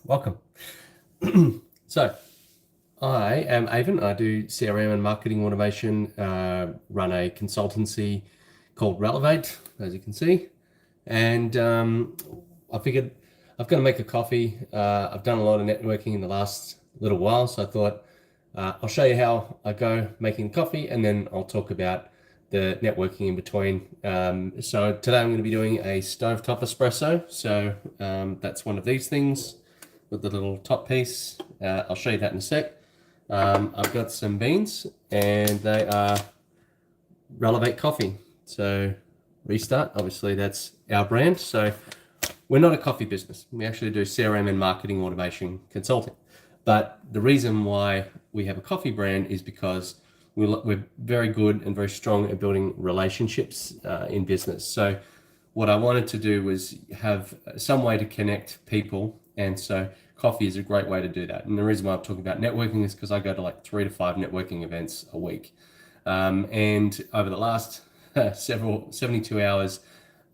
Welcome. So, I am Avon. I do CRM and marketing automation, run a consultancy called Relevate, as you can see. And I figured I've got to make a coffee. I've done a lot of networking in the last little while, so I thought I'll show you how I go making coffee, and then I'll talk about the networking in between. So today I'm going to be doing a stovetop espresso. So that's one of these things with the little top piece. I'll show you that in a sec. I've got some beans, and they are Relevate coffee. So restart, obviously that's our brand. So we're not a coffee business. We actually do CRM and marketing automation consulting. But the reason why we have a coffee brand is because we're very good and very strong at building relationships in business. So what I wanted to do was have some way to connect people. And so coffee is a great way to do that. And the reason why I'm talking about networking is because I go to like 3 to 5 networking events a week. And over the last 72 hours,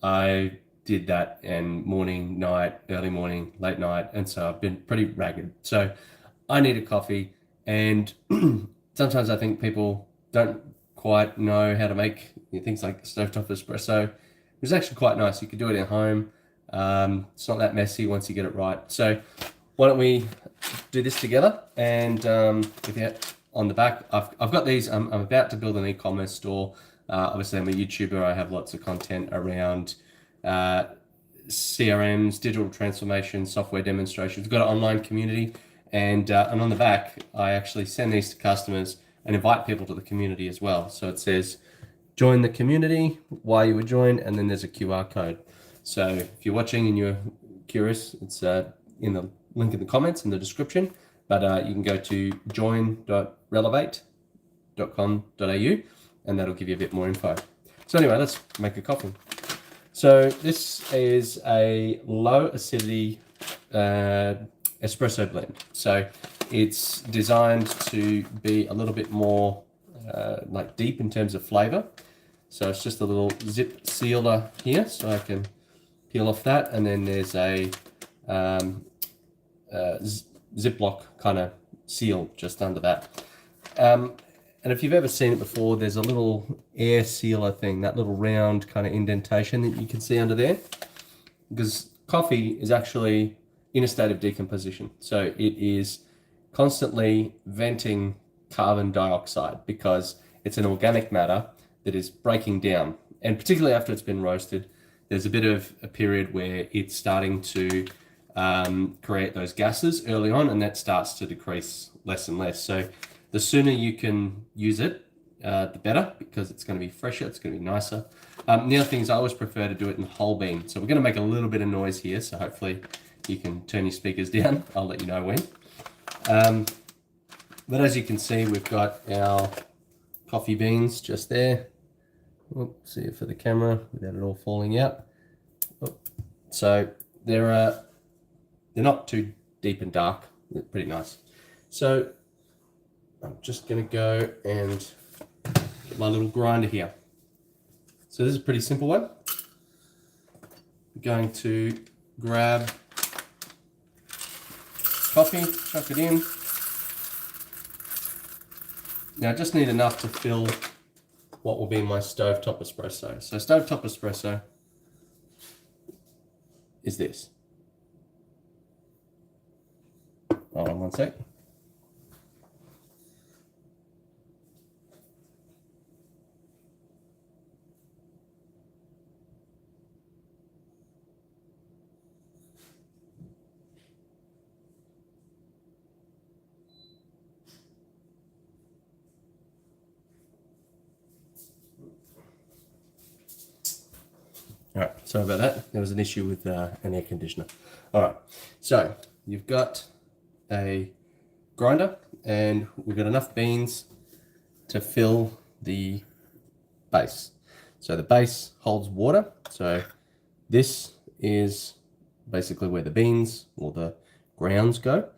I did that in morning, night, early morning, late night. And so I've been pretty ragged. So I need a coffee. And sometimes I think people don't quite know how to make things like stovetop espresso. It was actually quite nice. You could do it at home. It's not that messy once you get it right. So why don't we do this together? And if you on the back, I've got these. I'm about to build an e-commerce store. Obviously, I'm a YouTuber. I have lots of content around CRMs, digital transformation, software demonstrations. We've got an online community, and on the back, I actually send these to customers and invite people to the community as well. So it says, join the community, why you were joined, and then there's a QR code. So if you're watching and you're curious, it's in the link in the comments in the description, but you can go to join.relevate.com.au and that'll give you a bit more info. So anyway, let's make a coffee. So this is a low acidity espresso blend. So it's designed to be a little bit more like deep in terms of flavor. So it's just a little zip sealer here, so I can peel off that, and then there's a Ziploc kind of seal just under that. And if you've ever seen it before, there's a little air sealer thing, that little round kind of indentation that you can see under there, because coffee is actually in a state of decomposition. So it is constantly venting carbon dioxide because it's an organic matter that is breaking down. And particularly after it's been roasted, there's a bit of a period where it's starting to create those gases early on, and that starts to decrease less and less. So the sooner you can use it, the better, because it's going to be fresher, it's going to be nicer. The other thing is I always prefer to do it in whole bean. So we're going to make a little bit of noise here, so hopefully you can turn your speakers down. I'll let you know when. But as you can see, we've got our coffee beans just there. Oops, see it for the camera without it all falling out. So they're not too deep and dark. They're pretty nice. So I'm just going to go and get my little grinder here. So this is a pretty simple one. I'm going to grab coffee, chuck it in. Now I just need enough to fill what will be my stovetop espresso. So stovetop espresso is this. Hold on one sec. All right, sorry about that. There was an issue with an air conditioner. All right, so you've got a grinder, and we've got enough beans to fill the base. So the base holds water. So this is basically where the beans or the grounds go.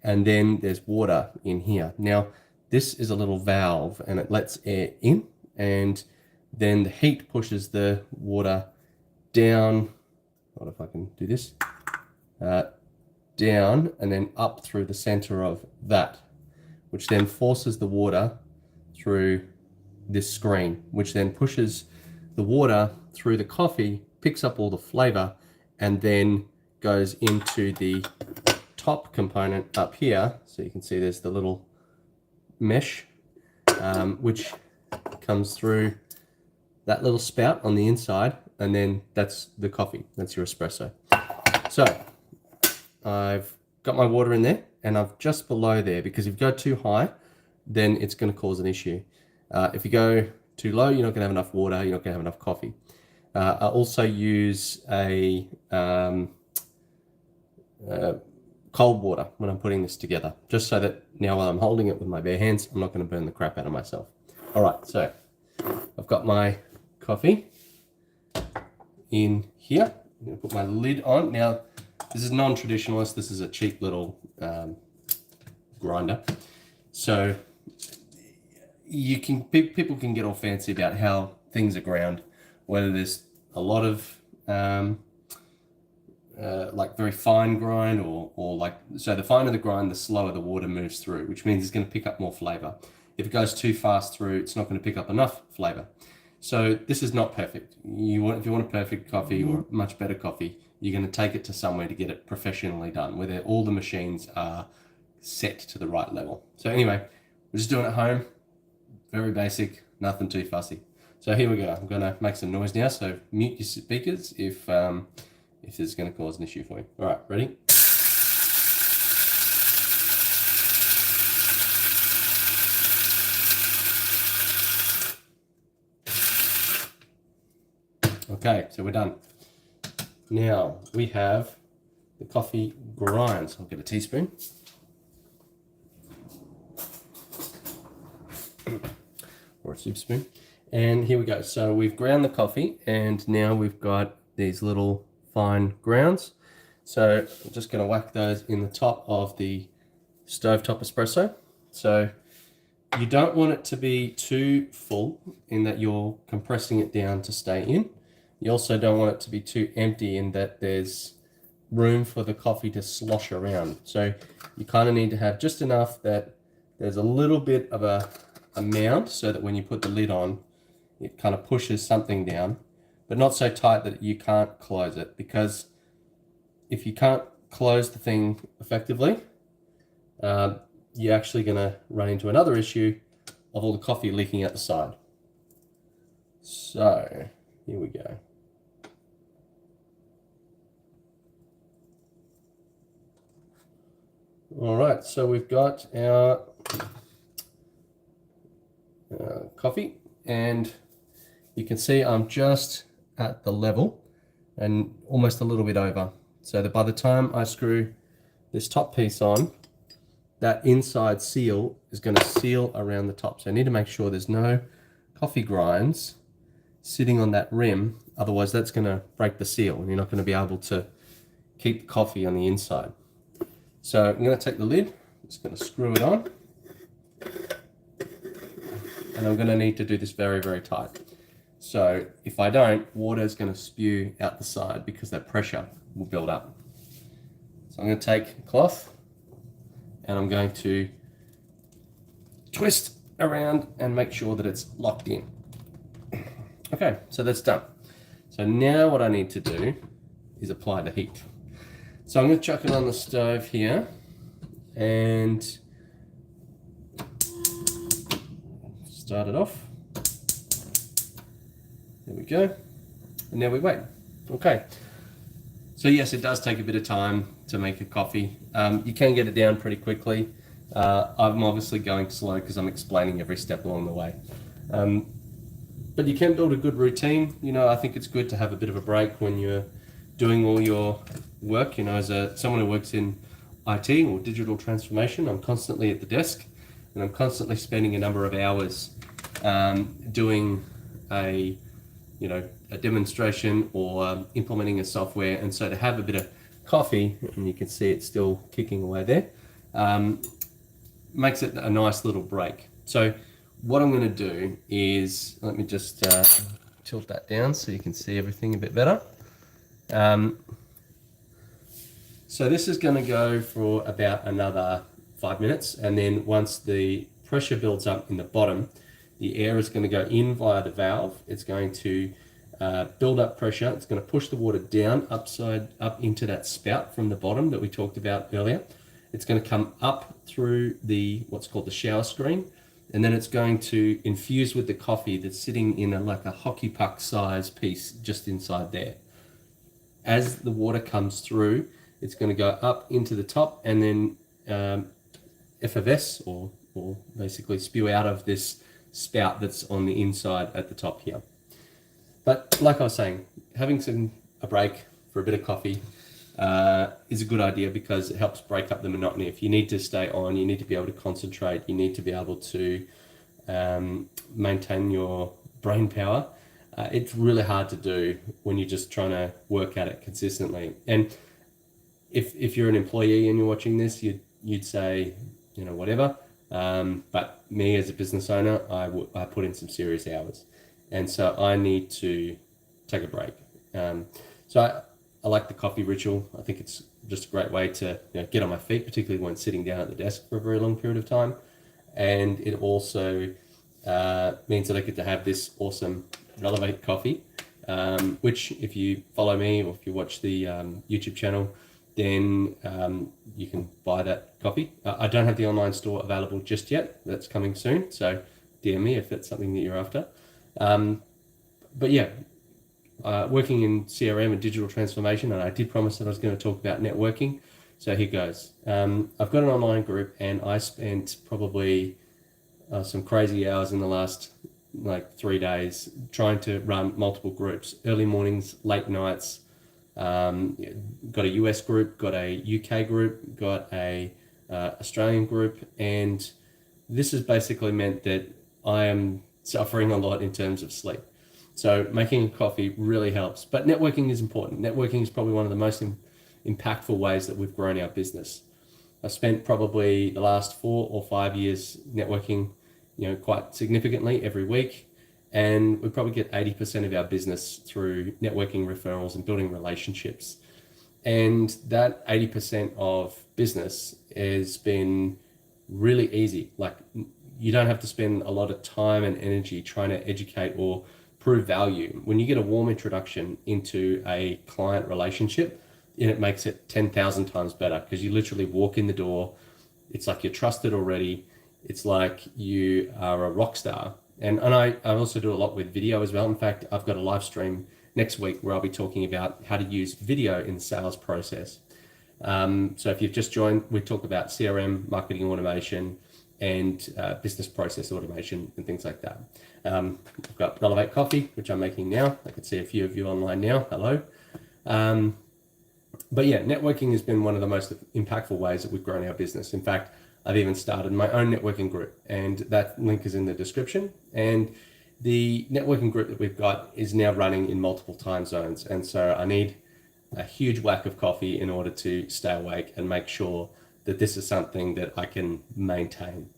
And then there's water in here. Now, this is a little valve and it lets air in, and then the heat pushes the water down. What if I can do this? down and then up through the center of that, which then forces the water through this screen, which then pushes the water through the coffee, picks up all the flavor, and then goes into the top component up here. So you can see there's the little mesh, which comes through that little spout on the inside, and then that's the coffee. That's your espresso. So I've got my water in there, and I've just below there, because if you go too high, then it's going to cause an issue. If you go too low, you're not going to have enough water, you're not going to have enough coffee. I also use a cold water when I'm putting this together, just so that now while I'm holding it with my bare hands, I'm not going to burn the crap out of myself. All right, so I've got my coffee in here. I'm going to put my lid on. Now, this is non-traditionalist. This is a cheap little grinder. So people can get all fancy about how things are ground, whether there's a lot of like very fine grind or like, so the finer the grind, the slower the water moves through, which means it's going to pick up more flavor. If it goes too fast through, it's not going to pick up enough flavor. So this is not perfect. If you want a perfect coffee or much better coffee, you're going to take it to somewhere to get it professionally done, where all the machines are set to the right level. So anyway, we're just doing it at home. Very basic, nothing too fussy. So here we go. I'm going to make some noise now. So mute your speakers if this is going to cause an issue for you. All right, ready? Okay, so we're done. Now we have the coffee grinds. I'll get a teaspoon. Or a soup spoon. And here we go. So we've ground the coffee, and now we've got these little fine grounds. So I'm just going to whack those in the top of the stovetop espresso. So you don't want it to be too full in that you're compressing it down to stay in. You also don't want it to be too empty in that there's room for the coffee to slosh around. So you kind of need to have just enough that there's a little bit of a mound, so that when you put the lid on, it kind of pushes something down, but not so tight that you can't close it, because if you can't close the thing effectively, you're actually going to run into another issue of all the coffee leaking out the side. So here we go. All right, so we've got our coffee, and you can see I'm just at the level and almost a little bit over, so that by the time I screw this top piece on, that inside seal is going to seal around the top. So I need to make sure there's no coffee grinds sitting on that rim, otherwise that's going to break the seal and you're not going to be able to keep the coffee on the inside. So I'm going to take the lid, just going to screw it on, and I'm going to need to do this very, very tight. So if I don't, water is going to spew out the side because that pressure will build up. So I'm going to take a cloth and I'm going to twist around and make sure that it's locked in. Okay, so that's done. So now what I need to do is apply the heat. So I'm going to chuck it on the stove here and start it off. There we go. And now we wait. Okay. So yes, it does take a bit of time to make a coffee. You can get it down pretty quickly. I'm obviously going slow because I'm explaining every step along the way. But you can build a good routine. You know, I think it's good to have a bit of a break when you're doing all your work. You know, as someone who works in IT or digital transformation, I'm constantly at the desk and I'm constantly spending a number of hours doing a demonstration or implementing a software. And so to have a bit of coffee, and you can see it's still kicking away there, makes it a nice little break. So what I'm going to do is, let me just tilt that down so you can see everything a bit better. So this is going to go for about another 5 minutes, and then once the pressure builds up in the bottom, the air is going to go in via the valve. It's going to build up pressure. It's going to push the water down up into that spout from the bottom that we talked about earlier. It's going to come up through what's called the shower screen, and then it's going to infuse with the coffee that's sitting in like a hockey puck size piece just inside there. As the water comes through, it's going to go up into the top and then effervesce or basically spew out of this spout that's on the inside at the top here. But like I was saying, having a break for a bit of coffee is a good idea because it helps break up the monotony. If you need to stay on, you need to be able to concentrate, you need to be able to maintain your brain power. It's really hard to do when you're just trying to work at it consistently. And if you're an employee and you're watching this, you'd say, whatever. But me as a business owner, I put in some serious hours. And so I need to take a break. So I like the coffee ritual. I think it's just a great way to get on my feet, particularly when sitting down at the desk for a very long period of time. And it also means that I get to have this awesome Relevate coffee, which if you follow me or if you watch the YouTube channel, then you can buy that coffee. I don't have the online store available just yet. That's coming soon. So DM me if that's something that you're after. But yeah, working in CRM and digital transformation, and I did promise that I was going to talk about networking. So here goes. I've got an online group, and I spent probably some crazy hours in the last 3 days trying to run multiple groups, early mornings, late nights. Got a US group, got a UK group, got a Australian group, and this has basically meant that I am suffering a lot in terms of sleep. So making a coffee really helps, but networking is important. Networking is probably one of the most impactful ways that we've grown our business. I've spent probably the last 4 or 5 years networking, quite significantly every week. And we probably get 80% of our business through networking, referrals, and building relationships. And that 80% of business has been really easy. You don't have to spend a lot of time and energy trying to educate or prove value. When you get a warm introduction into a client relationship, it makes it 10,000 times better because you literally walk in the door. It's like you're trusted already. It's like you are a rock star. And I also do a lot with video as well. In fact, I've got a live stream next week where I'll be talking about how to use video in the sales process. So if you've just joined, we talk about CRM, marketing automation, and business process automation and things like that. I've got Relevate coffee, which I'm making now. I can see a few of you online now. Hello. But yeah, networking has been one of the most impactful ways that we've grown our business. In fact, I've even started my own networking group, and that link is in the description. And the networking group that we've got is now running in multiple time zones. And so I need a huge whack of coffee in order to stay awake and make sure that this is something that I can maintain.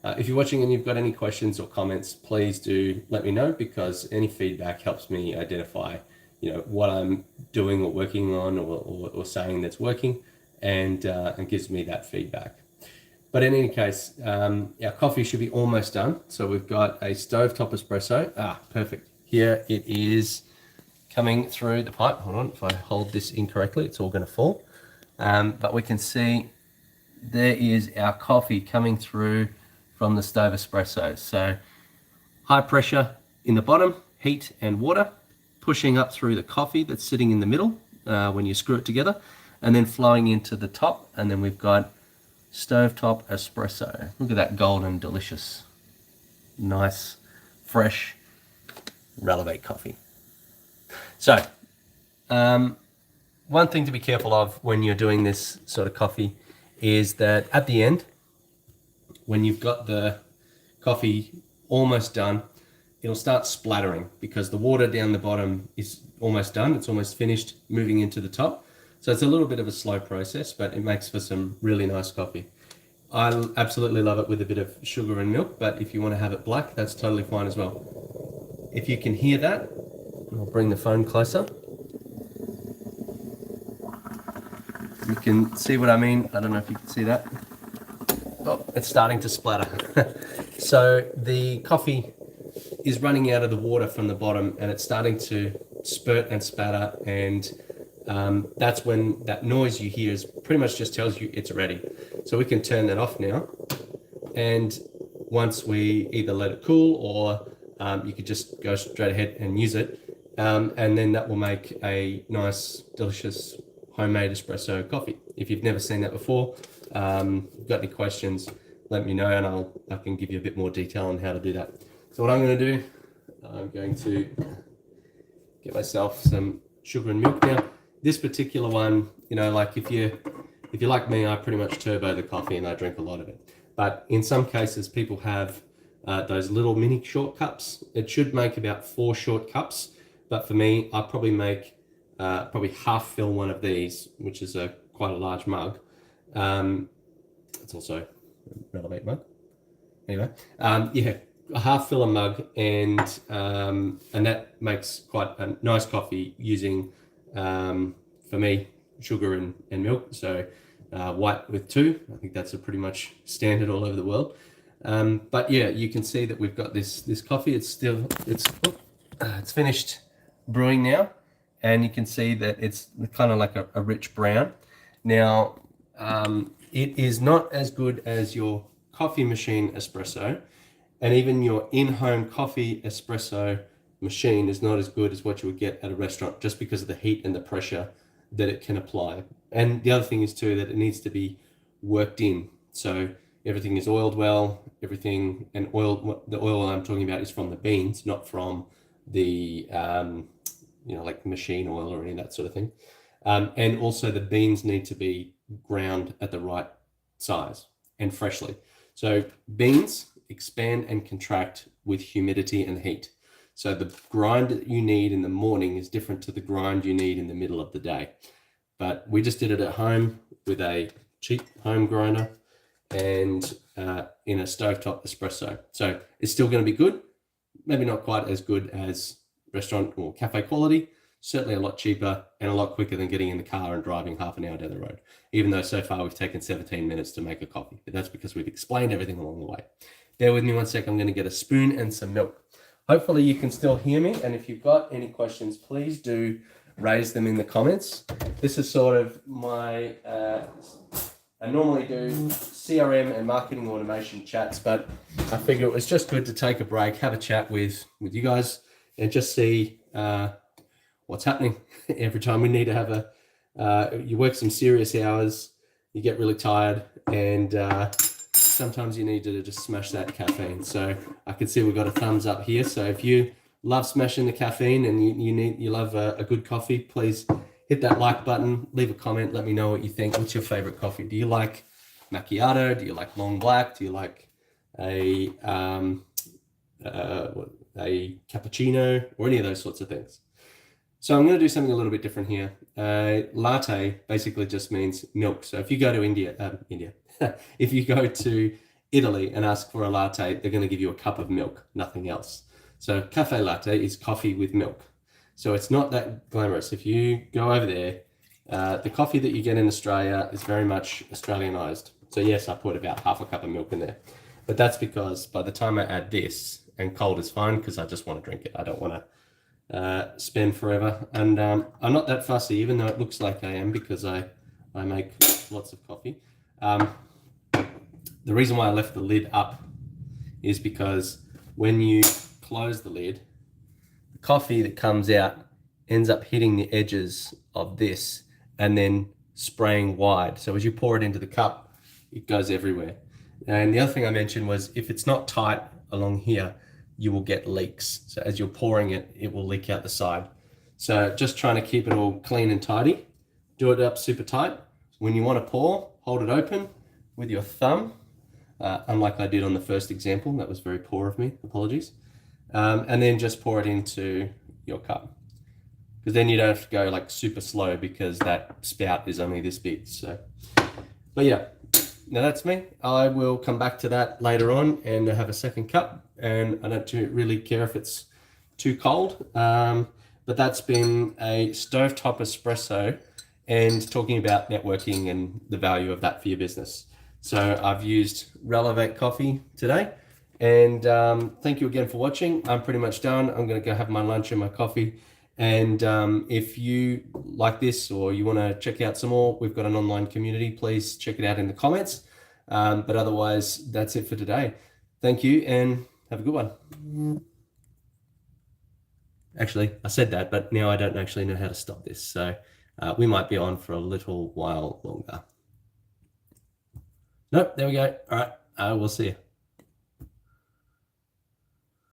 If you're watching and you've got any questions or comments, please do let me know, because any feedback helps me identify, what I'm doing or working on or saying that's working, and gives me that feedback. But in any case, our coffee should be almost done. So we've got a stovetop espresso. Perfect. Here it is coming through the pipe. Hold on, if I hold this incorrectly, it's all going to fall. But we can see there is our coffee coming through from the stove espresso. So high pressure in the bottom, heat and water, pushing up through the coffee that's sitting in the middle when you screw it together, and then flowing into the top. And then we've got stovetop espresso. Look at that golden, delicious, nice, fresh Relevate coffee. So, one thing to be careful of when you're doing this sort of coffee is that at the end, when you've got the coffee almost done, it'll start splattering because the water down the bottom is almost done. It's almost finished moving into the top. So it's a little bit of a slow process, but it makes for some really nice coffee. I absolutely love it with a bit of sugar and milk, but if you want to have it black, that's totally fine as well. If you can hear that, I'll bring the phone closer. you can see what I mean. I don't know if you can see that. Oh, it's starting to splatter. So the coffee is running out of the water from the bottom and it's starting to spurt and spatter, and that's when that noise you hear is pretty much just tells you it's ready. So we can turn that off now, and once we either let it cool or you could just go straight ahead and use it, and then that will make a nice delicious homemade espresso coffee. If you've never seen that before, got any questions, let me know and I can give you a bit more detail on how to do that. So what I'm going to do, I'm going to get myself some sugar and milk. Now, this particular one, you know, like if you're like me, I pretty much turbo the coffee and I drink a lot of it. But in some cases, people have those little mini short cups. It should make about 4 short cups. But for me, I probably make probably half fill one of these, which is quite a large mug. It's also a Relevate mug. Anyway, yeah, a half fill a mug, and that makes quite a nice coffee using, for me, sugar and milk. So white with 2. I think that's a pretty much standard all over the world. But yeah, you can see that we've got this coffee. It's finished brewing now, and you can see that it's kind of like a rich brown. Now, it is not as good as your coffee machine espresso, and even your in-home coffee espresso machine is not as good as what you would get at a restaurant, just because of the heat and the pressure that it can apply. And the other thing is too that it needs to be worked in. So everything is oiled well, everything, and the oil I'm talking about is from the beans, not from the, like machine oil or any of that sort of thing. And also the beans need to be ground at the right size and freshly. So beans expand and contract with humidity and heat. So the grind that you need in the morning is different to the grind you need in the middle of the day. But we just did it at home with a cheap home grinder and in a stovetop espresso. So it's still going to be good, maybe not quite as good as restaurant or cafe quality, certainly a lot cheaper and a lot quicker than getting in the car and driving half an hour down the road, even though so far we've taken 17 minutes to make a coffee. But that's because we've explained everything along the way. Bear with me one sec. I'm going to get a spoon and some milk. Hopefully you can still hear me. And if you've got any questions, please do raise them in the comments. This is sort of my, I normally do CRM and marketing automation chats, but I figure it was just good to take a break, have a chat with you guys and just see what's happening. Every time we need to have you work some serious hours, you get really tired, and sometimes you need to just smash that caffeine. So I can see we've got a thumbs up here. So if you love smashing the caffeine and you love a good coffee, please hit that like button, leave a comment, let me know what you think. What's your favorite coffee? Do you like macchiato? Do you like long black? Do you like a cappuccino or any of those sorts of things? So I'm going to do something a little bit different here. Latte basically just means milk. So if you go to India, if you go to Italy and ask for a latte, they're going to give you a cup of milk, nothing else. So cafe latte is coffee with milk. So it's not that glamorous. If you go over there, the coffee that you get in Australia is very much Australianized. So yes, I put about half a cup of milk in there. But that's because by the time I add this, and cold is fine because I just want to drink it. I don't want to spend forever. And I'm not that fussy, even though it looks like I am, because I make lots of coffee. The reason why I left the lid up is because when you close the lid, the coffee that comes out ends up hitting the edges of this and then spraying wide. So as you pour it into the cup, it goes everywhere. And the other thing I mentioned was if it's not tight along here, you will get leaks. So as you're pouring it, it will leak out the side. So just trying to keep it all clean and tidy. Do it up super tight. When you want to pour, hold it open with your thumb, unlike I did on the first example. That was very poor of me, apologies. And then just pour it into your cup. Because then you don't have to go like super slow because that spout is only this big. So, but yeah, now that's me. I will come back to that later on and have a second cup. And I don't really care if it's too cold. But that's been a stovetop espresso. and talking about networking and the value of that for your business. So I've used Relevate coffee today, and thank you again for watching. I'm pretty much done. I'm going to go have my lunch and my coffee. And if you like this or you want to check out some more, we've got an online community. Please check it out in the comments. But otherwise, that's it for today. Thank you and have a good one. Actually, I said that, but now I don't actually know how to stop this. So we might be on for a little while longer. Nope, there we go. All right, we'll see you.